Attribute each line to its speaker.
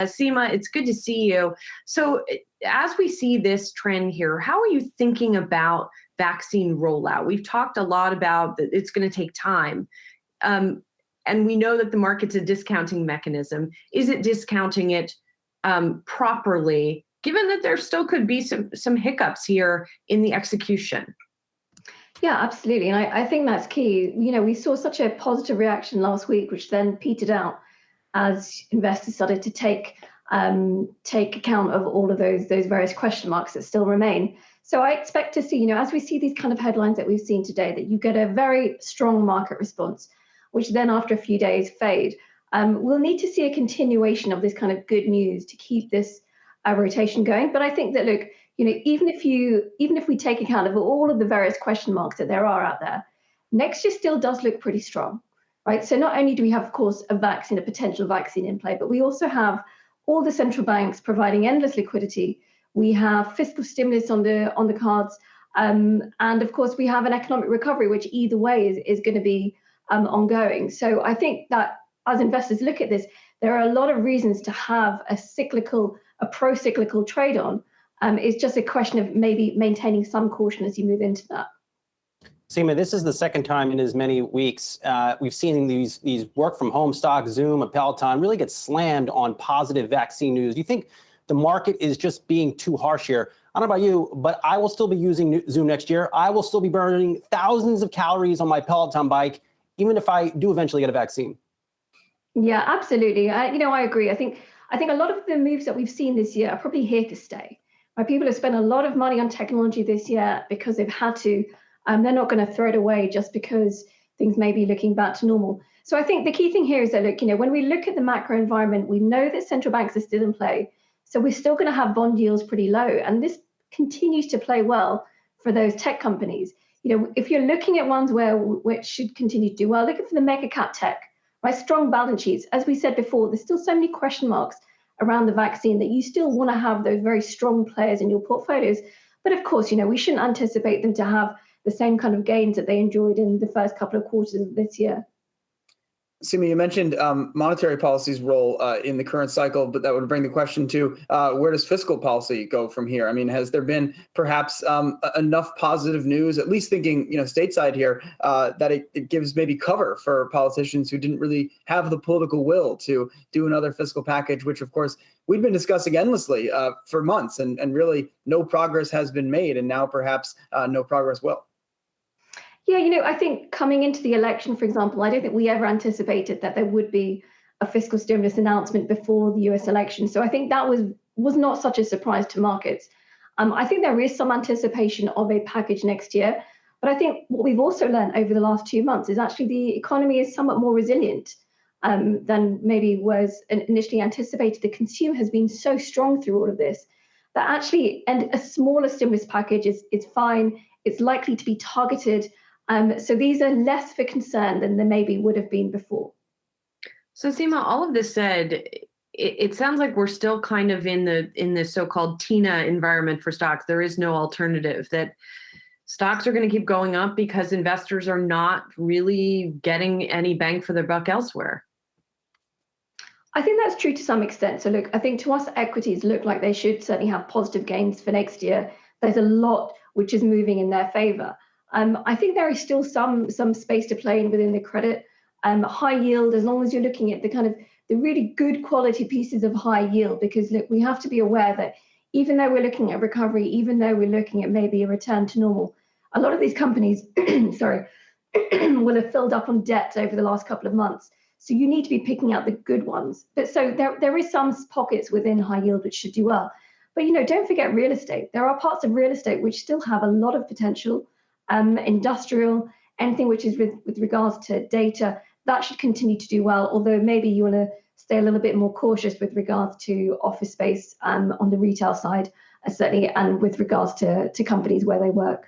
Speaker 1: Seema, it's good to see you. So, as we see this trend here, how are you thinking about vaccine rollout? We've talked a lot about that it's going to take time. Um, and we know that the market's a discounting mechanism. Is it discounting it properly, given that there still could be some hiccups here in the execution?
Speaker 2: Yeah, absolutely. And I think that's key. We saw such a positive reaction last week, which then petered out as investors started to take account of all of those various question marks that still remain. So I expect to see, as we see these kind of headlines that we've seen today, that you get a very strong market response, which then after a few days fade. We'll need to see a continuation of this kind of good news to keep this rotation going. But I think that, look, even if we take account of all of the various question marks that there are out there, next year still does look pretty strong, right? So not only do we have, of course, a potential vaccine in play, but we also have all the central banks providing endless liquidity. We have fiscal stimulus on the cards, and of course we have an economic recovery, which either way is going to be ongoing. So I think that as investors look at this, there are a lot of reasons to have a pro-cyclical trade on. It's just a question of maybe maintaining some caution as you move into that.
Speaker 3: Seema, this is the second time in as many weeks we've seen these work from home stocks, Zoom, and Peloton, really get slammed on positive vaccine news. Do you think the market is just being too harsh here? I don't know about you, but I will still be using Zoom next year. I will still be burning thousands of calories on my Peloton bike, even if I do eventually get a vaccine.
Speaker 2: Yeah, absolutely. I agree. I think a lot of the moves that we've seen this year are probably here to stay. Right? People have spent a lot of money on technology this year because they've had to. They're not going to throw it away just because things may be looking back to normal. So I think the key thing here is that, look, when we look at the macro environment, we know that central banks are still in play. So we're still going to have bond yields pretty low. And this continues to play well for those tech companies. If you're looking at ones which should continue to do well, looking for the mega cap tech, right? Strong balance sheets. As we said before, there's still so many question marks around the vaccine that you still want to have those very strong players in your portfolios. But of course, we shouldn't anticipate them to have the same kind of gains that they enjoyed in the first couple of quarters of this year.
Speaker 4: Seema, you mentioned monetary policy's role in the current cycle, but that would bring the question to where does fiscal policy go from here? I mean, has there been perhaps enough positive news, at least thinking stateside here, that it gives maybe cover for politicians who didn't really have the political will to do another fiscal package, which of course we've been discussing endlessly for months, and really no progress has been made, and now perhaps no progress will.
Speaker 2: Yeah, I think coming into the election, for example, I don't think we ever anticipated that there would be a fiscal stimulus announcement before the US election. So I think that was not such a surprise to markets. I think there is some anticipation of a package next year. But I think what we've also learned over the last 2 months is actually the economy is somewhat more resilient than maybe was initially anticipated. The consumer has been so strong through all of this that actually, and a smaller stimulus package is fine. It's likely to be targeted. So these are less for concern than they maybe would have been before.
Speaker 1: So Seema, all of this said, it sounds like we're still kind of in the so-called TINA environment for stocks. There is no alternative, that stocks are going to keep going up because investors are not really getting any bang for their buck elsewhere.
Speaker 2: I think that's true to some extent. So look, I think to us, equities look like they should certainly have positive gains for next year. There's a lot which is moving in their favor. I think there is still some space to play in within the credit. High yield, as long as you're looking at the really good quality pieces of high yield, because look, we have to be aware that even though we're looking at recovery, even though we're looking at maybe a return to normal, a lot of these companies, will have filled up on debt over the last couple of months. So you need to be picking out the good ones. But so there is some pockets within high yield which should do well. But don't forget real estate. There are parts of real estate which still have a lot of potential. Industrial, anything which is with regards to data, that should continue to do well, although maybe you want to stay a little bit more cautious with regards to office space on the retail side, certainly, and with regards to companies where they work.